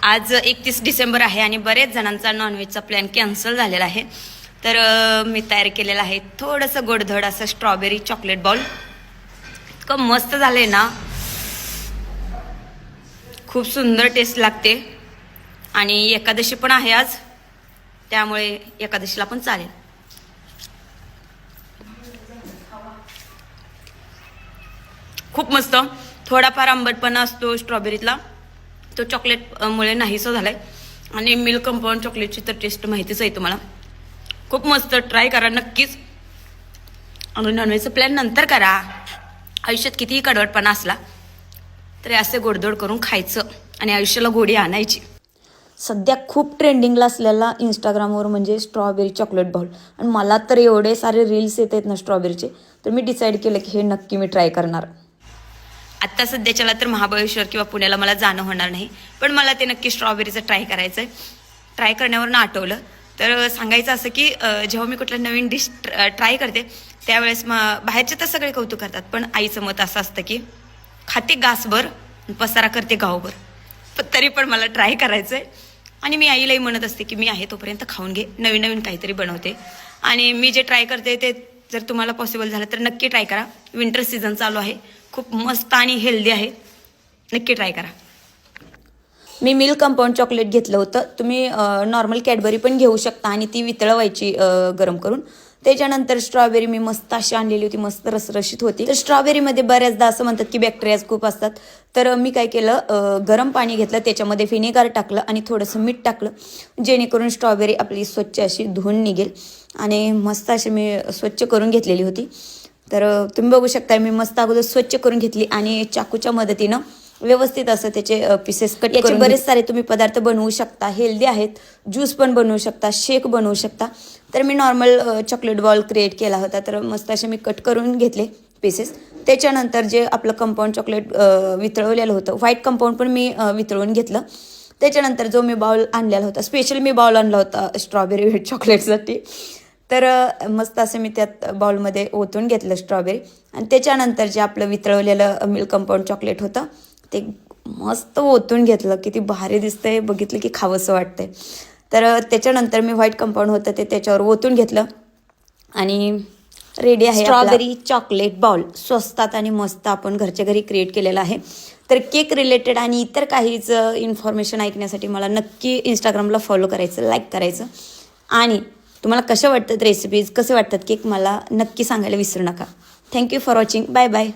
आज 31 डिसेंबर आहे आणि बरेच जणांचा नॉनव्हेजचा प्लॅन कॅन्सल झालेला आहे. तर मी तयार केलेलं आहे थोडंसं गोडधड असं स्ट्रॉबेरी चॉकलेट बॉल. इतकं मस्त झालंय ना, खूप सुंदर टेस्ट लागते. आणि एकादशी पण आहे आज, त्यामुळे एकादशीला पण चालेल. खूप मस्त. थोडाफार आंबटपणा असतो स्ट्रॉबेरीतला, तो चॉकलेट मुळे नाहीसा झालाय. आणि मिल्क कंपाऊंड चॉकलेटची तर टेस्ट माहितीच आहे तुम्हाला. खूप मस्त, ट्राय करा नक्कीच. आणि नॉनव्हेजचा प्लॅन नंतर करा. आयुष्यात कितीही कडवटपणा असला तरी असे गोडधोड करून खायचं आणि आयुष्याला गोडी आणायची. सध्या खूप ट्रेंडिंगला असलेला इंस्टाग्रामवर म्हणजे स्ट्रॉबेरी चॉकलेट बाउल. आणि मला तर एवढे सारे रील्स येत आहेत ना स्ट्रॉबेरीचे, तर मी डिसाईड केलं की हे नक्की मी ट्राय करणार. आत्ता सध्याच्याला तर महाबळेश्वर किंवा पुण्याला मला जाणं होणार नाही, पण मला ते नक्की स्ट्रॉबेरीचं ट्राय करायचं आहे. ट्राय करण्यावरनं आठवलं तर सांगायचं असं की जेव्हा मी कुठल्या नवीन डिश ट्राय करते त्यावेळेस बाहेरचे तर सगळे कौतुक करतात, पण आईचं मत असं असतं की खाते गासभर पसारा करते गावभर. पण तरी पण मला ट्राय करायचं आहे. आणि मी आईलाही म्हणत असते की मी आहे तोपर्यंत खाऊन घे, नवीन नवीन काहीतरी बनवते. आणि मी जे ट्राय करते ते जर तुम्हाला पॉसिबल झालं तर नक्की ट्राय करा. विंटर सीझन चालू आहे, खूप मस्त आणि हेल्दी आहे, नक्की ट्राय करा. मी मिल्क कंपाऊंड चॉकलेट घेतलं होतं. तुम्ही नॉर्मल कॅडबरी पण घेऊ शकता आणि ती वितळवायची गरम करून. त्याच्यानंतर स्ट्रॉबेरी मी मस्त अशी आणलेली होती, मस्त रसरशीत होती. तर स्ट्रॉबेरीमध्ये बऱ्याचदा असं म्हणतात की बॅक्टेरियाज खूप असतात. तर मी काय केलं, गरम पाणी घेतलं, त्याच्यामध्ये व्हिनेगर टाकलं आणि थोडंसं मीठ टाकलं, जेणेकरून स्ट्रॉबेरी आपली स्वच्छ अशी धुवून निघेल. आणि मस्त अशी मी स्वच्छ करून घेतलेली होती. तर तुम्ही बघू शकता मी मस्त अगोदर स्वच्छ करून घेतली आणि चाकूच्या मदतीनं व्यवस्थित असं त्याचे पीसेस कट करून. बरेच सारे तुम्ही पदार्थ बनवू शकता, हेल्दी आहेत. ज्यूस पण बनवू शकता, शेक बनवू शकता. तर मी नॉर्मल चॉकलेट बॉल क्रिएट केला होता. तर मस्त असे मी कट करून घेतले पीसेस. त्याच्यानंतर जे आपलं कंपाऊंड चॉकलेट वितळवलेलं होतं, व्हाईट कंपाऊंड पण मी वितळवून घेतलं. त्याच्यानंतर जो मी बाउल आणलेला होता, स्पेशल मी बाउल आणला होता स्ट्रॉबेरी व्हीट चॉकलेटसाठी. तर मस्त असं मी त्यात बाउलमध्ये ओतून घेतलं स्ट्रॉबेरी. आणि त्याच्यानंतर जे आपलं वितळवलेलं मिल्क कंपाऊंड चॉकलेट होतं ते मस्त ओतून घेतलं. किती भारी दिसतंय, बघितलं की खावंसं वाटतंय. तर त्याच्यानंतर मी व्हाईट कंपाऊंड होतं ते त्याच्यावर ओतून घेतलं आणि रेडी आहे स्ट्रॉबेरी चॉकलेट बाउल. स्वस्तात आणि मस्त आपण घरच्या घरी क्रिएट केलेलं आहे. तर केक रिलेटेड आणि इतर काहीच इन्फॉर्मेशन ऐकण्यासाठी मला नक्की इंस्टाग्रामला फॉलो करायचं, लाईक करायचं. आणि तुम्हाला कशा वाटतात रेसिपीज, कसे वाटतात केक, मला नक्की सांगायला विसरू नका. Thank you for watching. Bye bye.